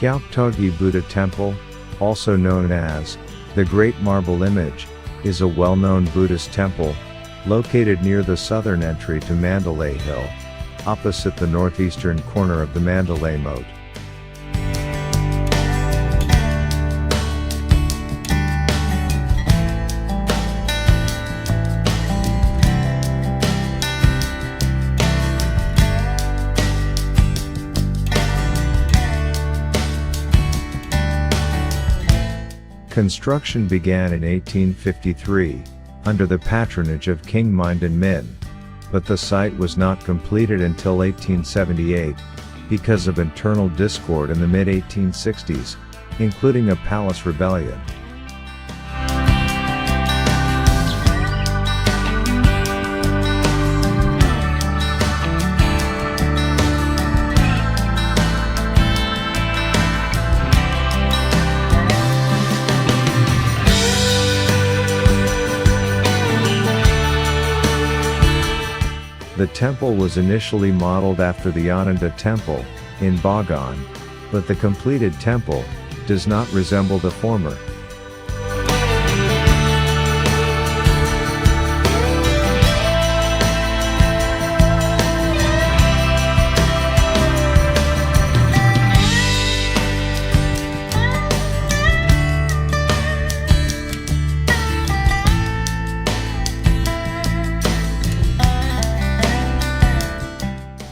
Kyauktawgyi Buddha Temple, also known as the Great Marble Image, is a well-known Buddhist temple, located near the southern entry to Mandalay Hill, opposite the northeastern corner of the Mandalay Moat. Construction began in 1853, under the patronage of King Mindon Min, but the site was not completed until 1878, because of internal discord in the mid-1860s, including a palace rebellion. The temple was initially modeled after the Ananda Temple, in Bagan, but the completed temple does not resemble the former.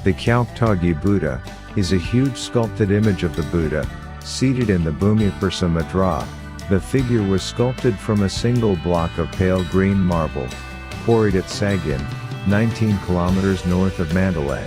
The Kyauktawgyi Buddha is a huge sculpted image of the Buddha, seated in the Bhumi Persama Dra. The figure was sculpted from a single block of pale green marble, quarried at Sagin, 19 kilometers north of Mandalay.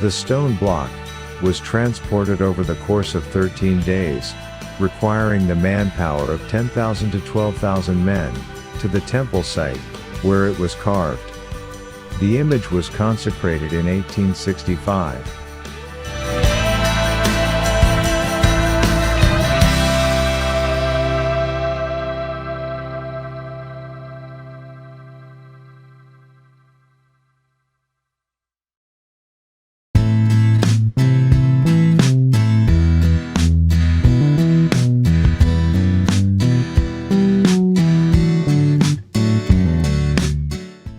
The stone block was transported over the course of 13 days, requiring the manpower of 10,000 to 12,000 men, to the temple site, where it was carved. The image was consecrated in 1865.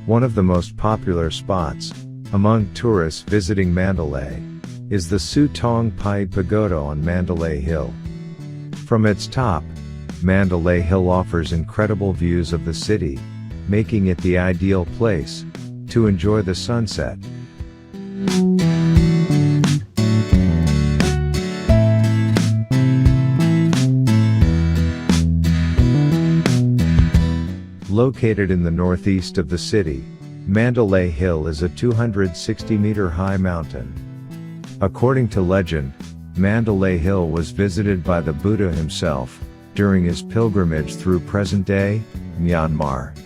One of the most popular spots, among tourists visiting Mandalay, is the Taung Pyae Pagoda on Mandalay Hill. From its top, Mandalay Hill offers incredible views of the city, making it the ideal place to enjoy the sunset. Located in the northeast of the city, Mandalay Hill is a 260-meter-high mountain. According to legend, Mandalay Hill was visited by the Buddha himself during his pilgrimage through present-day Myanmar.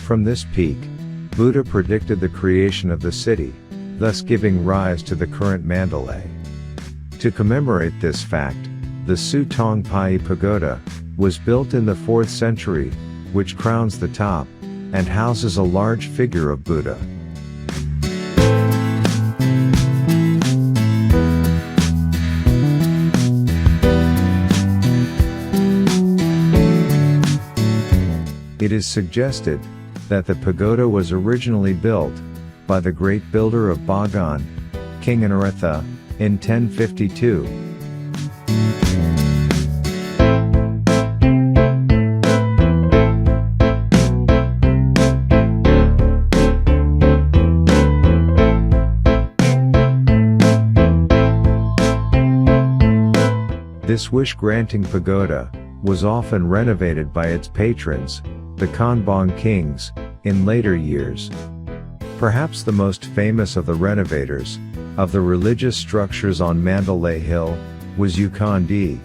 From this peak, Buddha predicted the creation of the city, thus giving rise to the current Mandalay. To commemorate this fact, the Taung Pyae Pagoda was built in the 4th century, which crowns the top, and houses a large figure of Buddha. It is suggested that the pagoda was originally built by the great builder of Bagan, King Anaratha, in 1052. This wish-granting pagoda was often renovated by its patrons, the Konbong kings, in later years. Perhaps the most famous of the renovators of the religious structures on Mandalay Hill was Kyauktawgyi.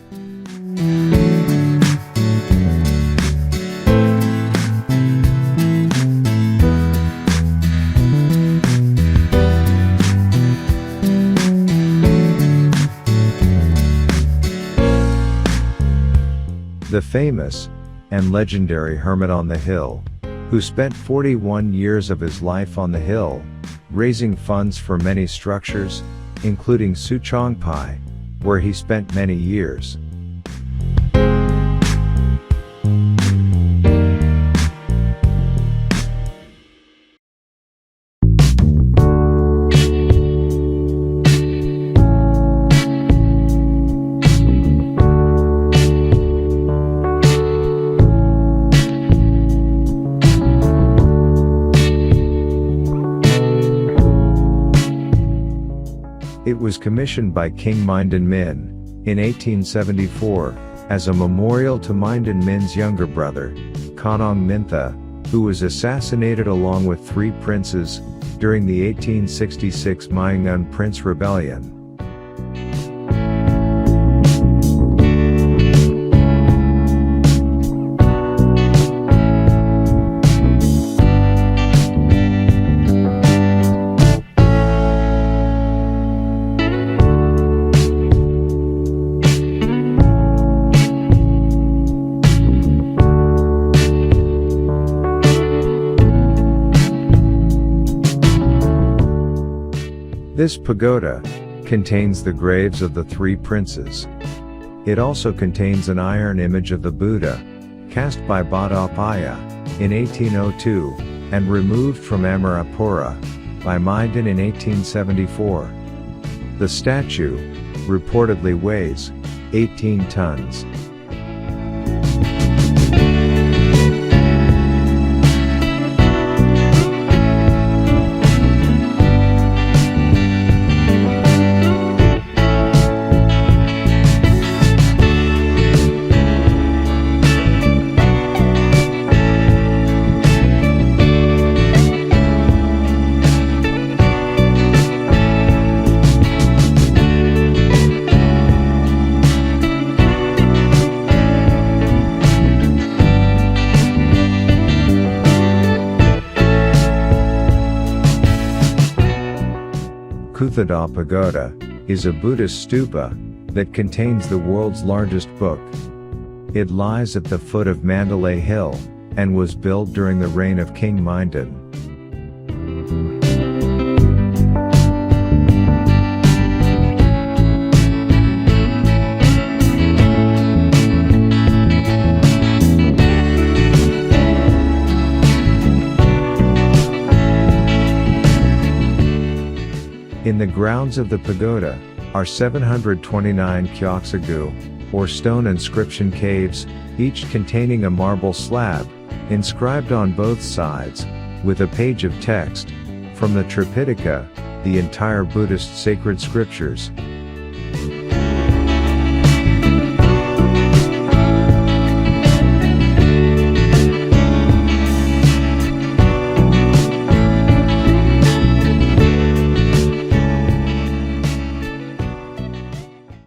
The famous and legendary hermit on the hill, who spent 41 years of his life on the hill, raising funds for many structures, including Suchongpai, where he spent many years. It was commissioned by King Mindon Min, in 1874, as a memorial to Mindon Min's younger brother, Konong Mintha, who was assassinated along with 3 princes, during the 1866 Myanmar Prince Rebellion. This pagoda contains the graves of the 3 princes. It also contains an iron image of the Buddha, cast by Bada Pyae in 1802, and removed from Amarapura by Mindon in 1874. The statue reportedly weighs 18 tons. Kuthodaw Pagoda is a Buddhist stupa that contains the world's largest book. It lies at the foot of Mandalay Hill and was built during the reign of King Mindon. In the grounds of the pagoda are 729 Kyauktawgyi, or stone inscription caves, each containing a marble slab, inscribed on both sides, with a page of text, from the Tripitaka, the entire Buddhist sacred scriptures,